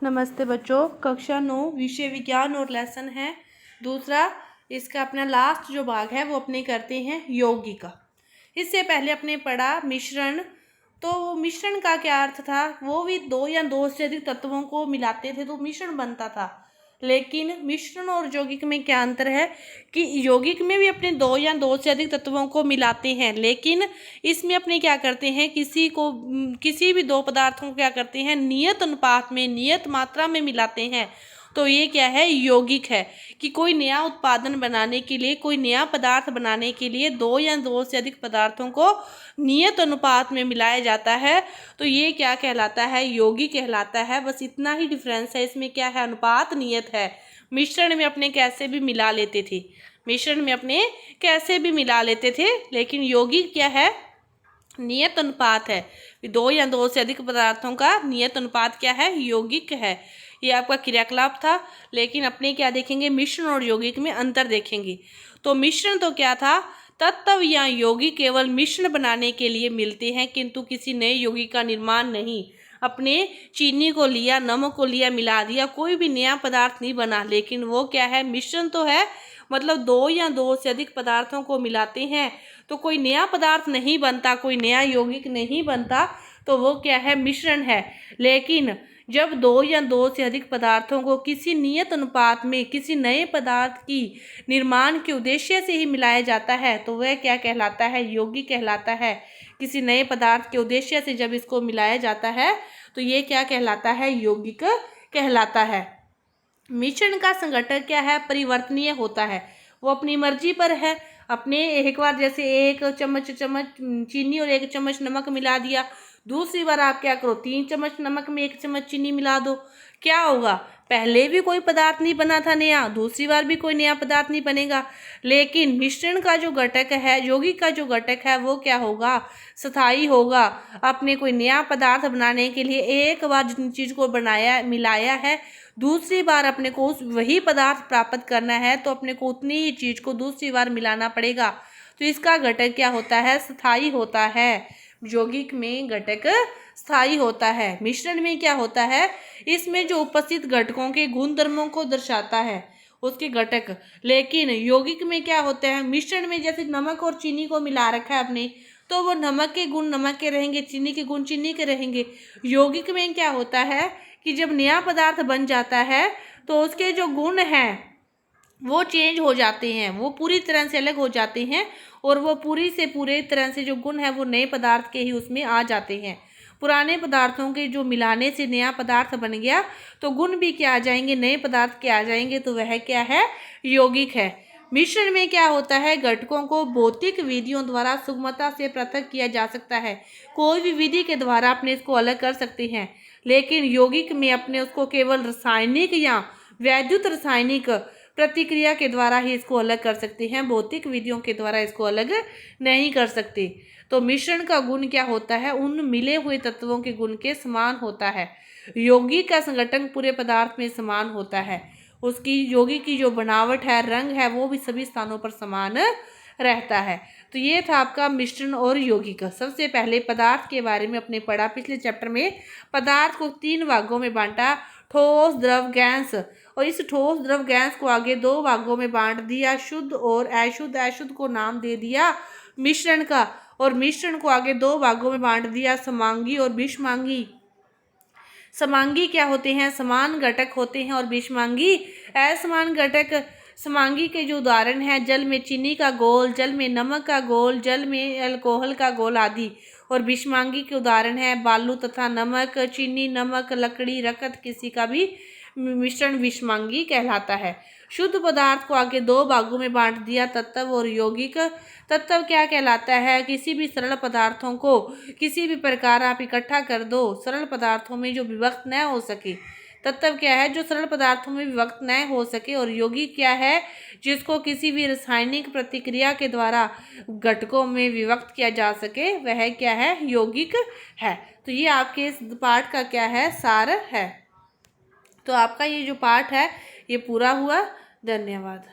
नमस्ते बच्चों, कक्षा 9 विषय विज्ञान और लेसन है दूसरा। इसका अपना लास्ट जो भाग है वो अपने करते हैं यौगिका। इससे पहले अपने पढ़ा मिश्रण। तो मिश्रण का क्या अर्थ था? वो भी दो या दो से अधिक तत्वों को मिलाते थे तो मिश्रण बनता था। लेकिन मिश्रण और यौगिक में क्या अंतर है कि यौगिक में भी अपने दो या दो से अधिक तत्वों को मिलाते हैं, लेकिन इसमें अपने क्या करते हैं, किसी भी दो पदार्थों को क्या करते हैं, नियत अनुपात में, नियत मात्रा में मिलाते हैं। तो ये क्या है, यौगिक है। कि कोई नया उत्पादन बनाने के लिए, कोई नया पदार्थ बनाने के लिए दो या दो से अधिक पदार्थों को नियत अनुपात में मिलाया जाता है, तो ये क्या कहलाता है, यौगिक कहलाता है। बस इतना ही डिफरेंस है, इसमें क्या है, अनुपात नियत है। मिश्रण में अपने कैसे भी मिला लेते थे, मिश्रण में अपने कैसे भी मिला लेते थे, लेकिन यौगिक क्या है, नियत अनुपात है। दो या दो से अधिक पदार्थों का नियत अनुपात क्या है, यौगिक है। ये आपका क्रियाकलाप था। लेकिन अपने क्या देखेंगे, मिश्रण और यौगिक में अंतर देखेंगे। तो मिश्रण तो क्या था, तत्व या यौगिक केवल मिश्रण बनाने के लिए मिलते हैं, किंतु किसी नए यौगिक का निर्माण नहीं। अपने चीनी को लिया, नमक को लिया, मिला दिया, कोई भी नया पदार्थ नहीं बना। लेकिन वो क्या है, मिश्रण तो है, मतलब दो या दो से अधिक पदार्थों को मिलाते हैं तो कोई नया पदार्थ नहीं बनता, कोई नया यौगिक नहीं बनता, तो वो क्या है, मिश्रण है। लेकिन जब दो या दो से अधिक पदार्थों को किसी नियत अनुपात में किसी नए पदार्थ की निर्माण के उद्देश्य से ही मिलाया जाता है तो वह क्या कहलाता है, यौगिक कहलाता है। किसी नए पदार्थ के उद्देश्य से जब इसको मिलाया जाता है तो ये क्या कहलाता है, यौगिक कहलाता है। मिश्रण का संघटक क्या है, परिवर्तनीय होता है। वो अपनी मर्जी पर है। अपने एक बार जैसे एक चम्मच चीनी और एक चम्मच नमक मिला दिया, दूसरी बार आप क्या करो, 3 चम्मच नमक में 1 चम्मच चीनी मिला दो, क्या होगा, पहले भी कोई पदार्थ नहीं बना था नया, दूसरी बार भी कोई नया पदार्थ नहीं बनेगा। लेकिन मिश्रण का जो घटक है, यौगिक का जो घटक है, वो क्या होगा, स्थायी होगा। आपने कोई नया पदार्थ बनाने के लिए एक बार जिन चीज़ को बनाया, मिलाया है, दूसरी बार अपने को वही पदार्थ प्राप्त करना है तो अपने को उतनी ही चीज़ को दूसरी बार मिलाना पड़ेगा। तो इसका घटक क्या होता है, स्थायी होता है। यौगिक में घटक स्थायी होता है। मिश्रण में क्या होता है, इसमें जो उपस्थित घटकों के गुणधर्मों को दर्शाता है उसके घटक। लेकिन यौगिक में क्या होता है, मिश्रण में जैसे नमक और चीनी को मिला रखा है आपने, तो वो नमक के गुण नमक के रहेंगे, चीनी के गुण चीनी के रहेंगे। यौगिक में क्या होता है कि जब नया पदार्थ बन जाता है तो उसके जो गुण हैं वो चेंज हो जाते हैं, वो पूरी तरह से अलग हो जाते हैं, और वो पूरी तरह से जो गुण है वो नए पदार्थ के ही उसमें आ जाते हैं। पुराने पदार्थों के जो मिलाने से नया पदार्थ बन गया तो गुण भी क्या आ जाएंगे, नए पदार्थ के आ जाएंगे, तो वह क्या है, यौगिक है। मिश्रण में क्या होता है, घटकों को भौतिक विधियों द्वारा सुगमता से पृथक किया जा सकता है। कोई भी विधि के द्वारा अपने इसको अलग कर सकते हैं, लेकिन यौगिक में अपने उसको केवल रासायनिक या वैद्युत रासायनिक प्रतिक्रिया के द्वारा ही इसको अलग कर सकते हैं, भौतिक विधियों के द्वारा इसको अलग नहीं कर सकते। तो मिश्रण का गुण क्या होता है, उन मिले हुए तत्वों के गुण के समान होता है। यौगिक का संगठन पूरे पदार्थ में समान होता है। उसकी यौगिक की जो बनावट है, रंग है, वो भी सभी स्थानों पर समान रहता है। तो ये था आपका मिश्रण और यौगिक। सबसे पहले पदार्थ के बारे में अपने पढ़ा पिछले चैप्टर में। पदार्थ को 3 भागों में बांटा, ठोस, द्रव, गैस, और इस ठोस द्रव गैस को आगे 2 भागों में बांट दिया, शुद्ध और अशुद्ध। अशुद्ध को नाम दे दिया मिश्रण का, और मिश्रण को आगे 2 भागों में बांट दिया, समांगी और विषमांगी। समांगी क्या होते हैं, समान घटक होते हैं, और विषमांगी असमान घटक। समांगी के जो उदाहरण हैं, जल में चीनी का घोल, जल में नमक का घोल, जल में अल्कोहल का घोल आदि। और विषमांगी के उदाहरण है बालू तथा नमक, चीनी, नमक, लकड़ी, रकत, किसी का भी मिश्रण विषमांगी कहलाता है। शुद्ध पदार्थ को आगे 2 भागों में बांट दिया, तत्व और यौगिक। तत्व क्या कहलाता है, किसी भी सरल पदार्थों को किसी भी प्रकार आप इकट्ठा कर दो, सरल पदार्थों में जो विभक्त न हो सके। तत्व क्या है, जो सरल पदार्थों में विभक्त न हो सके। और यौगिक क्या है, जिसको किसी भी रासायनिक प्रतिक्रिया के द्वारा घटकों में विभक्त किया जा सके, वह क्या है, यौगिक है। तो ये आपके इस पाठ का क्या है, सार है। तो आपका ये जो पाठ है ये पूरा हुआ। धन्यवाद।